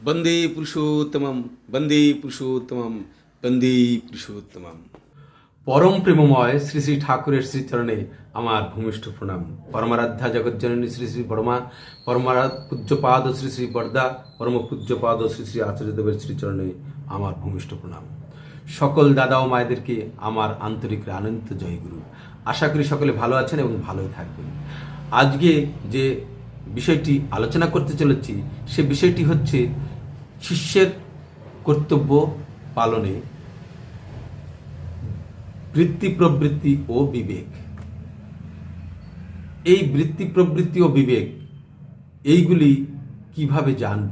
বন্দে পুরুষোত্তমম, বন্দে পুরুষোত্তমম, বন্দে পুরুষোত্তমম। পরম প্রেমময় শ্রী শ্রী ঠাকুরের শ্রীচরণে আমার ভূমিষ্ঠ প্রণাম। পরমারাধ্যা জগজ্জননী শ্রী শ্রী বর্মা, পূজ্যপাদ শ্রী শ্রী বরদা, পরম পূজ্যপাদ শ্রী শ্রী আচার্যদেবের শ্রীচরণে আমার ভূমিষ্ঠ প্রণাম। সকল দাদা ও মায়েদেরকে আমার আন্তরিক আনন্দ জয়গুরু। আশা করি সকলে ভালো আছেন এবং ভালোই থাকবেন। আজকে যে বিষয়টি আলোচনা করতে চলেছি সে বিষয়টি হচ্ছে শিষ্যের কর্তব্য পালনে বৃত্তি প্রবৃত্তি ও বিবেক। এই বৃত্তি প্রবৃত্তি ও বিবেক এইগুলি কিভাবে জানব,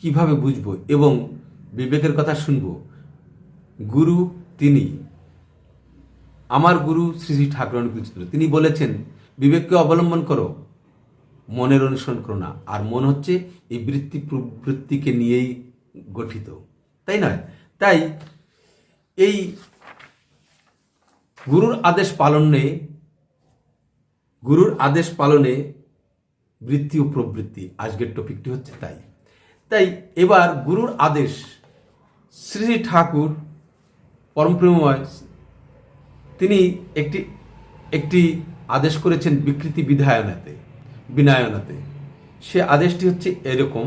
কিভাবে বুঝব এবং বিবেকের কথা শুনব। গুরু তিনি আমার গুরু শ্রী শ্রী ঠাকুর তিনি বলেছেন, বিবেককে অবলম্বন করো, মনের অনুসরণ করো না। আর মন হচ্ছে এই বৃত্তি প্রবৃত্তিকে নিয়েই গঠিত, তাই নয়? তাই এই গুরুর আদেশ পালনে বৃত্তি ও প্রবৃত্তি আজকের টপিকটি হচ্ছে। তাই এবার গুরুর আদেশ, শ্রী শ্রী ঠাকুর পরমপ্রেমময় তিনি একটি আদেশ করেছেন বিকৃতি বিনায়নাতে। সে আদেশটি হচ্ছে এরকম: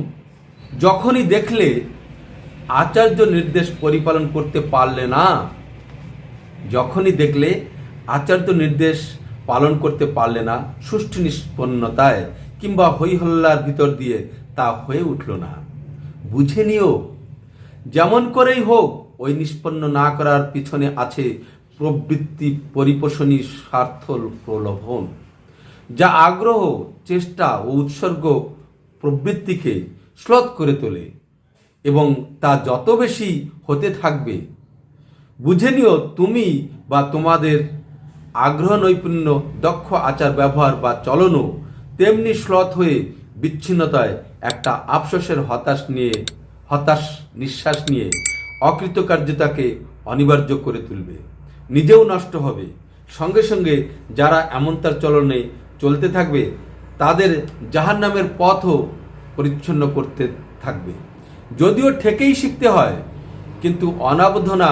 যখনই দেখলে আচার্য নির্দেশ পরিপালন করতে পারলে না, যখনই দেখলে আচার্য নির্দেশ পালন করতে পারলে না, সুষ্ঠু নিষ্পন্নতায় কিংবা হইহল্লার ভিতর দিয়ে তা হয়ে উঠল না, বুঝে নিও যেমন করেই হোক ওই নিষ্পন্ন না করার পিছনে আছে প্রবৃত্তি পরিপোষণী স্বার্থ প্রলোভন, যা আগ্রহ, চেষ্টা ও উৎসর্গ প্রবৃত্তিকে শ্লথ করে তোলে এবং তা যত বেশি হতে থাকবে, বুঝে নিও তুমি বা তোমাদের আগ্রহ, নৈপুণ্য, দক্ষ আচার ব্যবহার বা চলনও তেমনি শ্লথ হয়ে বিচ্ছিন্নতায় একটা আফসোসের হতাশ নিঃশ্বাস নিয়ে অকৃতকার্যতাকে অনিবার্য করে তুলবে, নিজেও নষ্ট হবে। সঙ্গে সঙ্গে যারা এমনতার চলনে চলতে থাকবে তাদের জাহান্নামের পথও পরিচ্ছন্ন করতে থাকবে। যদিও ঠেকেই শিখতে হয়, কিন্তু অনাবধনা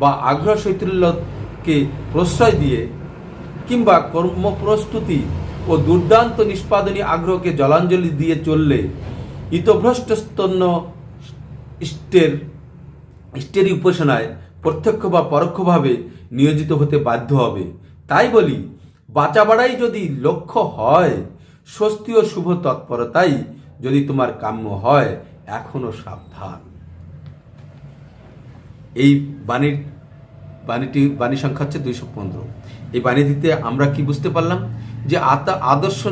বা আগ্রহ শৈথিল্যকে প্রশ্রয় দিয়ে কিংবা কর্মপ্রস্তুতি ও দুর্দান্ত নিষ্পাদনী আগ্রহকে জলাঞ্জলি দিয়ে চললে ইতভ্রষ্টস্তন্য ইষ্টেরই উপাসনায় প্রত্যক্ষ বা পরোক্ষভাবে নিয়োজিত হতে বাধ্য হবে। তাই বলি, বাঁচা বাড়াই যদি লক্ষ্য হয়, স্বস্তি ও শুভ তৎপরতাই যদি তোমার কাম্য হয়, এখনো সাবধান। এই বাণী সংখ্যা হচ্ছে 215। এই বাণীটিতে আমরা কি বুঝতে পারলাম? যে আদর্শ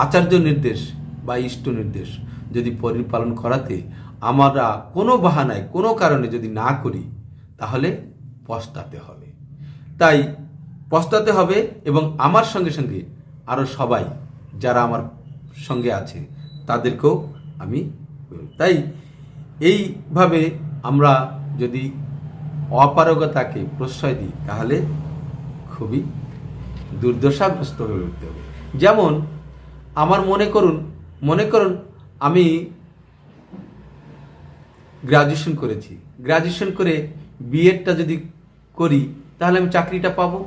আচার্য নির্দেশ বা ইষ্ট নির্দেশ যদি পরিপালন করাতে আমরা কোনো বাহানায়, কোনো কারণে যদি না করি, তাহলে পস্তাতে হবে। তাই পস্তাতে হবে এবং আমার সঙ্গে সঙ্গে আরও সবাই যারা আমার সঙ্গে আছে তাদেরকেও আমি, তাই এইভাবে আমরা যদি অপারগতাকে প্রশ্রয় দিই তাহলে খুবই দুর্দশাগ্রস্ত হয়ে উঠতে হবে। যেমন আমার মনে করুন আমি গ্রাজুয়েশন করেছি, গ্রাজুয়েশন করে বিএডটা যদি করি তাহলে আমি চাকরিটা পাবো।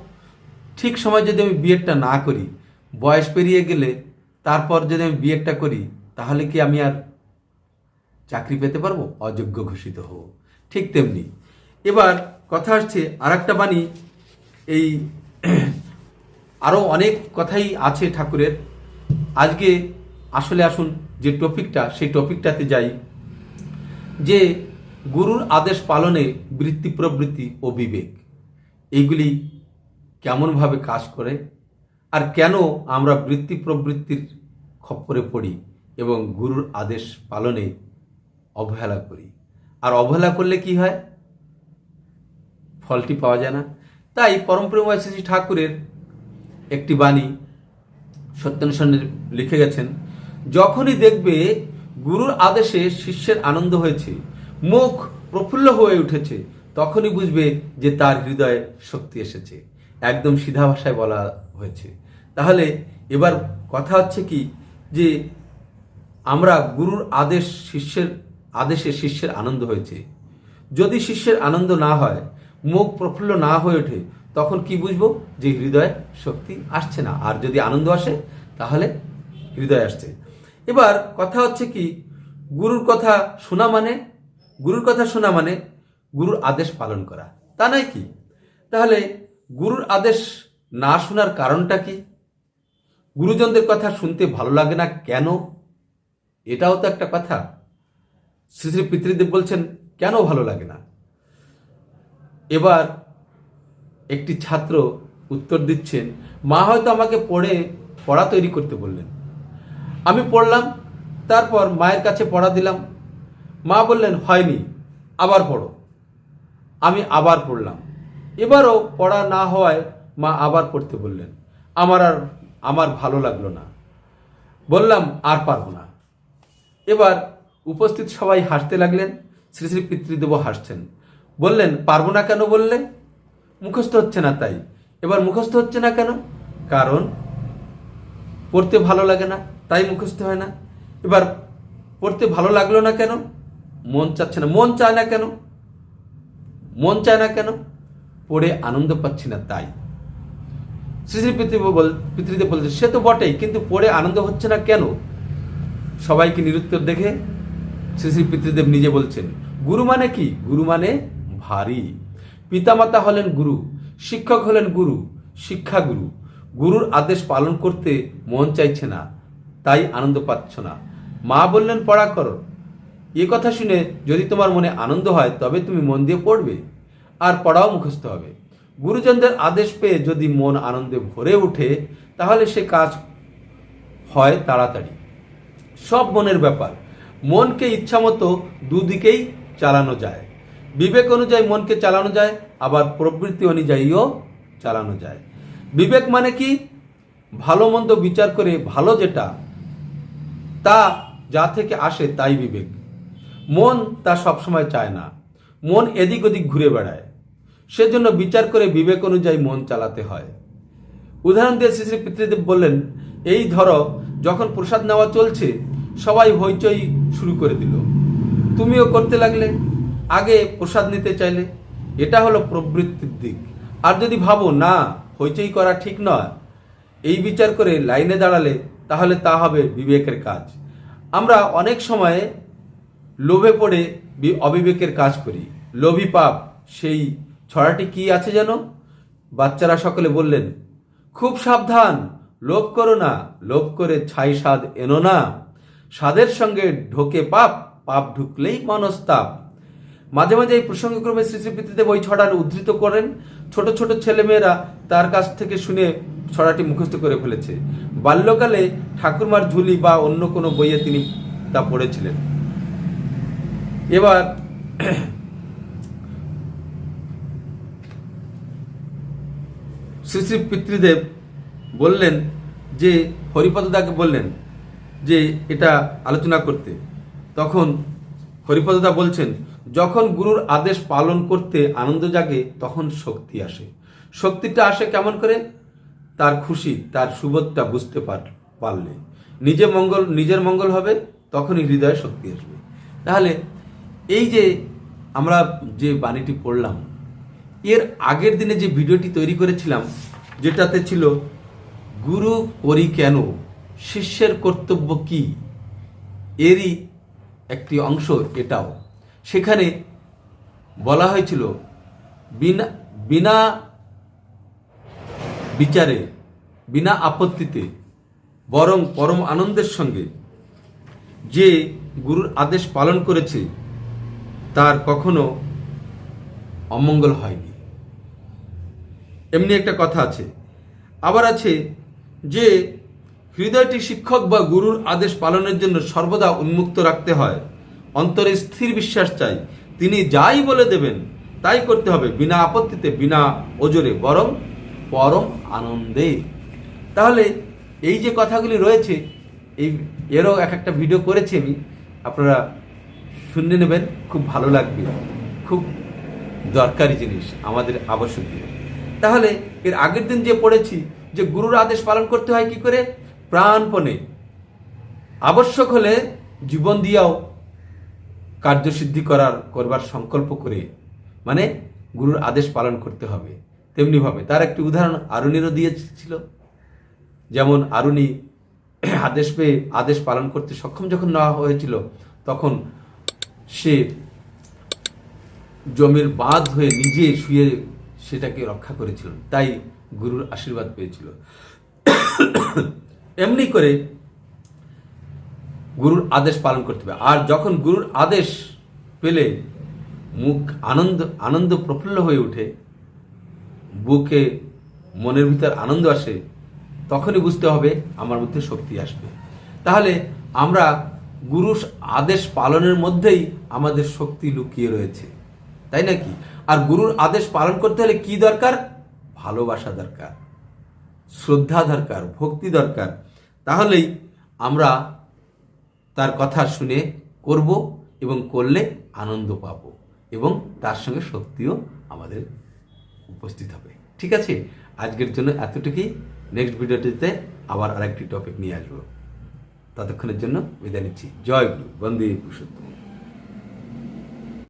ঠিক সময় যদি আমি বিএডটা না করি, বয়স পেরিয়ে গেলে তারপর যদি আমি বিএডটা করি, তাহলে কি আমি আর চাকরি পেতে পারবো? অযোগ্য ঘোষিত হব। ঠিক তেমনি এবার কথা আসছে আর একটা বাণী, এই আরও অনেক কথাই আছে ঠাকুরের। আজকে আসুন যে টপিকটা, সেই টপিকটাতে যাই, যে গুরুর আদেশ পালনে বৃত্তি প্রবৃত্তি ও বিবেক এইগুলি কেমনভাবে কাজ করে আর কেন আমরা বৃত্তি প্রবৃত্তির খপ্পরে পড়ি এবং গুরুর আদেশ পালনে অবহেলা করি। আর অবহেলা করলে কি হয়? ফলটি পাওয়া যায় না। তাই পরমপ্রেমময় শ্রী ঠাকুরের একটি বাণী সত্যানুসন্ধানে লিখে গেছেন, যখনই দেখবে গুরুর আদেশে শিষ্যের আনন্দ হয়েছে, মুখ প্রফুল্ল হয়ে উঠেছে, তখনই বুঝবে যে তার হৃদয়ে শক্তি এসেছে। একদম সিধা ভাষায় বলা হয়েছে। তাহলে এবার কথা হচ্ছে কি, যে আমরা গুরুর আদেশে শিষ্যের আনন্দ হয়েছে। যদি শিষ্যের আনন্দ না হয়, মুখ প্রফুল্ল না হয়ে ওঠে, তখন কি বুঝবো যে হৃদয়ে শক্তি আসছে না। আর যদি আনন্দ আসে তাহলে হৃদয় আসছে। এবার কথা হচ্ছে কি, গুরুর কথা শোনা মানে গুরুর আদেশ পালন করা, তা নয় কি? তাহলে গুরুর আদেশ না শোনার কারণটা কি? গুরুজনদের কথা শুনতে ভালো লাগে না কেন? এটাও তো একটা কথা। শ্রী শ্রী পিতৃদেব বলছেন কেন ভালো লাগে না। এবার একটি ছাত্র উত্তর দিচ্ছেন, মা হয়তো আমাকে পড়া তৈরি করতে বললেন, আমি পড়লাম, তারপর মায়ের কাছে পড়া দিলাম, মা বললেন হয়নি, আবার পড়ো। আমি আবার পড়লাম, এবারও পড়া না হওয়ায় মা আবার পড়তে বললেন। আমার ভালো লাগলো না, বললাম আর পারবো না। এবার উপস্থিত সবাই হাসতে লাগলেন, শ্রী শ্রী পিতৃদেবও হাসছেন। বললেন পারবো না কেন বললে? মুখস্থ হচ্ছে না তাই। এবার মুখস্থ হচ্ছে না কেন? কারণ পড়তে ভালো লাগে না, তাই মুখস্থ হয় না। এবার পড়তে ভালো লাগলো না কেন? মন চাচ্ছে না। মন চায় না কেন? পড়ে আনন্দ পাচ্ছি না তাই। শ্রী শ্রী পিতৃদেব বলছে সে তো বটেই, কিন্তু পড়ে আনন্দ হচ্ছে না কেন? সবাইকে নিরুত্তর দেখে শ্রী শ্রী পিতৃদেব নিজে বলছেন, গুরু মানে কি? গুরু মানে ভারী। পিতামাতা হলেন গুরু, শিক্ষক হলেন গুরু, শিক্ষাগুরু। গুরুর আদেশ পালন করতে মন চাইছে না, তাই আনন্দ পাচ্ছ না। মা বললেন পড়া করো। এ কথা শুনে যদি তোমার মনে আনন্দ হয় তবে তুমি মন দিয়ে পড়বে, আর পড়াও মুখস্থ হবে। গুরুজনদের আদেশ পেয়ে যদি মন আনন্দে ভরে ওঠে তাহলে সে কাজ হয় তাড়াতাড়ি। সব মনের ব্যাপার। মনকে ইচ্ছামতো দুদিকেই চালানো যায়। বিবেক অনুযায়ী মনকে চালানো যায়, আবার প্রবৃত্তি অনুযায়ীও চালানো যায়। বিবেক মানে কি? ভালো মন্দ বিচার করে ভালো যেটা, তা যা থেকে আসে তাই বিবেক। মন তা সবসময় চায় না, মন এদিক ওদিক ঘুরে বেড়ায়। সেজন্য বিচার করে বিবেক অনুযায়ী মন চালাতে হয়। উদাহরণ দিয়ে শ্রী শ্রী পিতৃদেব বললেন, এই ধরো যখন প্রসাদ নেওয়া চলছে, সবাই হইচই শুরু করে দিল, তুমিও করতে লাগলে, আগে প্রসাদ নিতে চাইলে। এটা হলো প্রবৃত্তির দিক। আর যদি ভাবো না হইচই করা ঠিক নয়, এই বিচার করে লাইনে দাঁড়ালে, তাহলে তা হবে বিবেকের কাজ। আমরা অনেক সময়ে লোভে পড়ে অবিবেকের কাজ করি। লোভী পাপ, সেই ছড়াটি কি আছে যেন? বাচ্চারা সকলে বললেন, খুব সাবধান, লোভ করো না, লোভ করে ছাই স্বাদ এনো না, স্বাদের সঙ্গে ঢোকে পাপ, পাপ ঢুকলেই মনস্তাপ। মাঝে মাঝে এই প্রসঙ্গক্রমে শ্রী শ্রী পিতৃদেব ওই ছড়াটা উদ্ধৃত করেন। ছোট ছোট ছেলেমেয়েরা তার কাছ থেকে শুনে ছড়াটি মুখস্থ করে ফেলেছে। বাল্যকালে ঠাকুরমার ঝুলি বা অন্য কোনো বইয়ে তিনি তা পড়েছিলেন। এবার শ্রী শ্রী পিতৃদেব বললেন যে হরিপদদাকে বললেন যে এটা আলোচনা করতে। তখন হরিপদদা বলছেন, যখন গুরুর আদেশ পালন করতে আনন্দ জাগে তখন শক্তি আসে। শক্তিটা আসে কেমন করে? তার খুশি, তার সুবোধটা বুঝতে পারলে নিজের মঙ্গল হবে, তখনই হৃদয়ে শক্তি আসবে। তাহলে এই যে আমরা যে বাণীটি পড়লাম, এর আগের দিনে যে ভিডিওটি তৈরি করেছিলাম, যেটাতে ছিল গুরু করি কেন, শিষ্যের কর্তব্য কি, এরই একটি অংশ এটাও। সেখানে বলা হয়েছিল বিনা বিচারে, বিনা আপত্তিতে, বরং পরম আনন্দের সঙ্গে যে গুরুর আদেশ পালন করেছে তার কখনো অমঙ্গল হয়নি। এমনি একটা কথা আছে। আবার আছে যে হৃদয়টি শিক্ষক বা গুরুর আদেশ পালনের জন্য সর্বদা উন্মুক্ত রাখতে হয়। অন্তরে স্থির বিশ্বাস চাই, তিনি যাই বলে দেবেন তাই করতে হবে, বিনা আপত্তিতে, বিনা ওজরে, বরং পরম আনন্দে। তাহলে এই যে কথাগুলি রয়েছে, এরও একটা ভিডিও করেছি আমি, আপনারা শুনে নেবেন, খুব ভালো লাগবে, খুব দরকারি জিনিস, আমাদের আবশ্যকীয়। তাহলে এর আগের দিন যে পড়েছি যে গুরুর আদেশ পালন করতে হয় কি করে? প্রাণপণে, আবশ্যক হলে জীবন দিয়াও কার্যসিদ্ধি করবার সংকল্প করে, মানে গুরুর আদেশ পালন করতে হবে। তেমনিভাবে তার একটি উদাহরণ আরুণিরও দিয়েছিল। যেমন আরুণি আদেশ পেয়ে আদেশ পালন করতে সক্ষম যখন না হয়েছিল, তখন সে জমির বাঁধ হয়ে নিজে শুয়ে সেটাকে রক্ষা করেছিল, তাই গুরুর আশীর্বাদ পেয়েছিল। এমনি করে গুরুর আদেশ পালন করতে হবে। আর যখন গুরুর আদেশ পেলে মুখ আনন্দ প্রফুল্ল হয়ে ওঠে, বুকে মনের ভিতর আনন্দ আসে, তখনই বুঝতে হবে আমার মধ্যে শক্তি আসবে। তাহলে আমরা গুরুর আদেশ পালনের মধ্যেই আমাদের শক্তি লুকিয়ে রয়েছে, তাই নাকি? আর গুরুর আদেশ পালন করতে হলে কি দরকার? ভালোবাসা দরকার, শ্রদ্ধা দরকার, ভক্তি দরকার। তাহলেই আমরা তার কথা শুনে করব এবং করলে আনন্দ পাব এবং তার সঙ্গে শক্তিও আমাদের উপস্থিত হবে। ঠিক আছে, আজকের জন্য এতটুকুই। নেক্সট ভিডিওটিতে আবার আরেকটি টপিক নিয়ে আসবো। ততক্ষণের জন্য বিদায় নিচ্ছি। জয় গুরু, বন্দে পুরুষোত্তম।